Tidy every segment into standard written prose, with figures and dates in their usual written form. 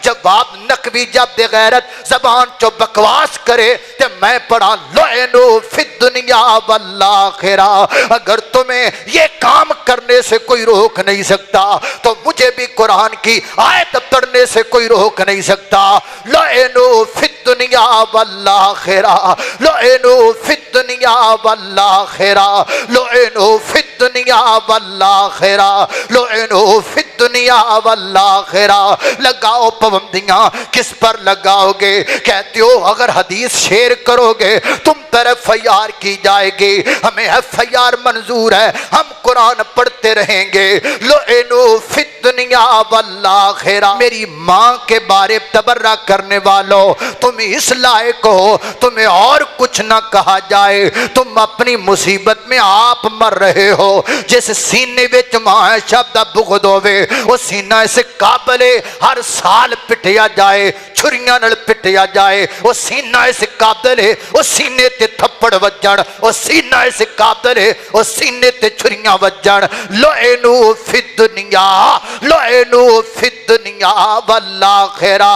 جواب نقوی جب دے غیرت زبان چو بکواس کرے تے میں پڑھا لعنو فی الدنیا والآخرہ۔ اگر تمہیں یہ کام کرنے سے کوئی روک نہیں سکتا تو مجھے بھی قرآن کی آیت پڑھنے سے کوئی روک نہیں سکتا۔ لعنو فی الدنیا والآخرہ، لعنو فی الدنیا والآخرہ، لعنو فی الدنیا والآخرہ، لعنو فی الدنیا والآخرہ۔ لگاؤ پابندیاں کس پر لگاؤ گے؟ کہتے ہو اگر حدیث شیئر کرو گے تم پر ایف آئی آر کی جائے گی، ہمیں ایف آئی آر منظور ہے، ہم قرآن پڑھتے رہیں گے۔ لعنو فی الدنیا والآخرہ۔ میری ماں کے بارے تبرہ کرنے والوں تم اس لائق ہو تمہیں اور کچھ نہ کہا جائے، تم اپنی مصیبت میں آپ مر رہے ہو۔ جس سینے وچ ماں شبد بغض ہوئے وہ سینہ اس قابل ہر سال پٹیا جائے، چھریاں نال پٹیا جائے، وہ سینہ اس قابل ہے وہ سینے تے تھپڑ وجن، وہ سینہ اس قابل ہے وہ سینے تے چھریاں وجن۔ لعنو فی الدنیا، لعنو فی الدنیا والآخرہ،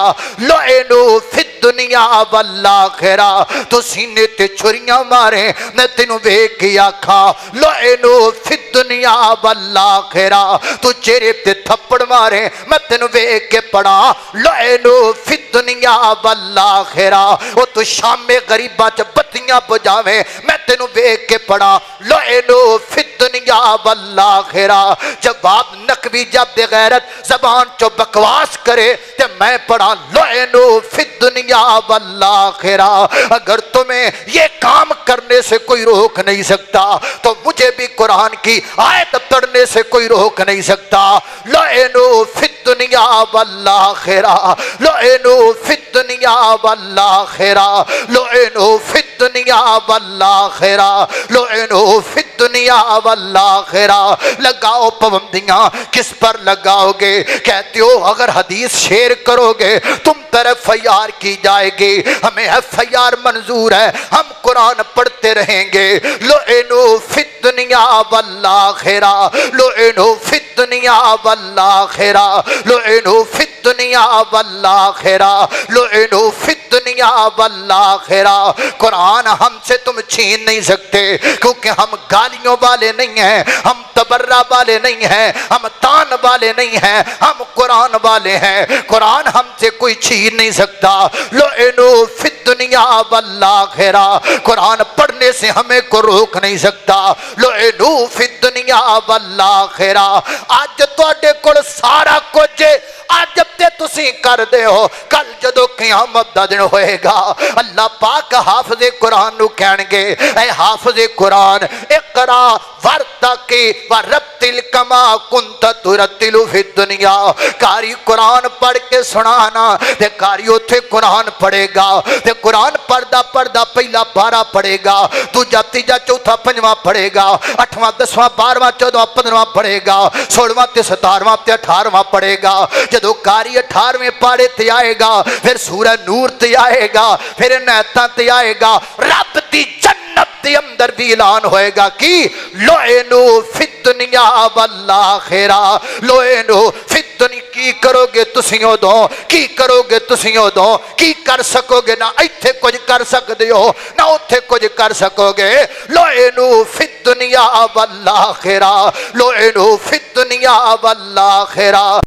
لعنو فی الدنیا والآخرہ۔ تو سینے تے چھریاں مارے میں تینوں ویکھ کے آکھا لعنو فی الدنیا والآخرہ، تو چہرے تے تھپڑ مارے میں تینوں ویکھ کے پڑھا لعنو فی الدنیا والآخرہ۔ وہ تو شام غریبہ چ بتیاں بجاویں میں تینوں ویکھ کے پڑھا لعنو فی الدنیا والآخرہ۔ جواب نقوی جب دے غیرت زبان چو بکواس کرے تے میں پڑھا لعنو فی الدنیا والآخرہ۔ اگر تمہیں یہ کام کرنے سے کوئی روک نہیں سکتا تو مجھے بھی قرآن کی آیت پڑھنے سے کوئی روک نہیں سکتا۔ لعنو فی الدنیا والآخرہ، لعنو فی الدنیا والآخرہ، لعنو فی الدنیا والآخرہ، لعنو فی الدنیا والآخرہ۔ لگاؤ پابندیاں کس پر لگاؤ گے؟ کہتے ہو اگر حدیث شیئر کرو گے تم پر ایف آئی آر کی جائے گی، ہمیں ایف آئی آر منظور ہے، ہم قرآن پڑھتے رہیں گے۔ لعنو فی الدنیا والآخرہ، لعنو فی الدنیا والآخرہ، لعنو فی الدنیا والآخرہ، لعنو فی الدنیا والآخرہ۔ قرآن ہم سے تم چھین نہیں سکتے کیونکہ ہم گالیوں والے نہیں ہیں، ہم تبرہ والے نہیں ہیں، ہم تان والے نہیں ہیں، ہم قرآن والے ہیں۔ قرآن ہم سے کوئی چھین نہیں سکتا۔ لعنو فی الدنیا والآخرہ، قرآن پڑھنے سے ہمیں کو روک نہیں سکتا۔ لعنو فی الدنیا والآخرہ۔ آج تواڈے کول سارا کچھ آج جب تے تسی کر دے ہو، کل جدو قیامت دا دن ہوئے گا اللہ پاک حافظ قرآن نو کہن گے اے حافظ قرآن اقرا ورتقی ورتل کما کنت ترتل فی الدنیا۔ قاری قرآن پڑھ کے سنانا تے قاری اتھے قرآن پڑھے گا تے قرآن پڑھدا پڑھدا پہلا پارا پڑھے گا، دوجا تیجا چوتھا پنجواں پڑھے گا، اٹھواں دسواں بارہواں چودواں پندرواں پڑھے گا، 16واں تے 17واں تے 18واں پڑھے گا۔ جدو قاری 18ویں پارے تے آئے گا پھر سورہ نور تے آئے گا، پھر انیتاں تے آئے گا، رب دی جنت دے اندر بھی اعلان ہوئے گا کہ لعنو فی الدنیا والآخرہ، لعنو فی الدنیا۔ کی کرو گے تسیوں دو، کی کرو گے تسیوں دو، کی کر سکو گے؟ نہ ایتھے کچھ کر سکتے ہو نہ اتھے کچھ کر سکو گے۔ لعنو فی الدنیا والآخرہ، لعنو فی الدنیا والآخرہ۔